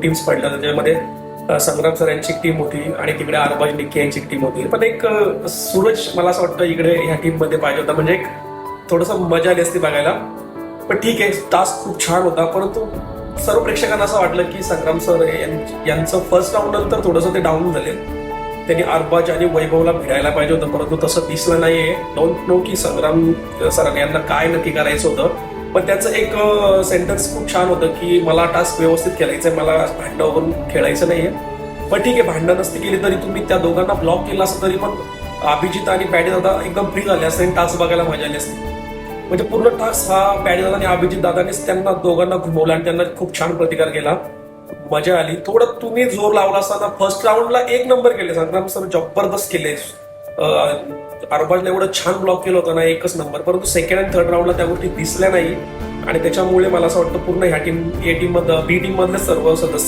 Teams पडल्या त्याच्यामध्ये संग्राम sir यांची टीम होती आणि तिकडे अरबाज निक्की यांची टीम होती. पण एक सूरज मला असं वाटतं इकडे ह्या टीम मध्ये पाहिजे होता, म्हणजे एक थोडस मजा आली असती बघायला. पण ठीक आहे, टास्क खूप छान होता. परंतु सर्व प्रेक्षकांना असं वाटलं की संग्राम सर यांचं फर्स्ट राऊंड नंतर थोडंसं ते डाऊन झाले. त्यांनी अरबाज आणि वैभवला भिडायला पाहिजे होतं, परंतु तसं दिसलं नाहीये. डोंट नो की संग्राम सर यांना काय नक्की करायचं होतं. पण त्याचं एक सेंटेन्स खूप छान होतं की मला टास्क व्यवस्थित खेळायचंय, मला भांडण वगैरे खेळायचं नाहीये. पण ठीक आहे, भांडण नसती केली तरी तुम्ही त्या दोघांना ब्लॉक केला असं तरी पण अभिजित आणि पॅडी दादा एकदम फ्री झाले असते आणि टास्क बघायला मजा आली असती. म्हणजे पूर्ण टास्क हा पॅडी दादा आणि अभिजित दादानेच त्यांना दोघांना घुमवला आणि त्यांना खूप छान प्रतिकार केला. मजा आली. थोडं तुम्ही जोर लावला असताना फर्स्ट राऊंडला एक नंबर केले संग्राम सर, जबरदस्त केले. अरबाजला एवढं छान ब्लॉक केलं होतं ना, एकच नंबर. परंतु सेकंड आणि थर्ड राऊंडला त्या गोष्टी दिसल्या नाही आणि त्याच्यामुळे मला असं वाटतं पूर्ण ह्या टीम, ए टीम मधलं, बी टीम मधले सर्व सदस्य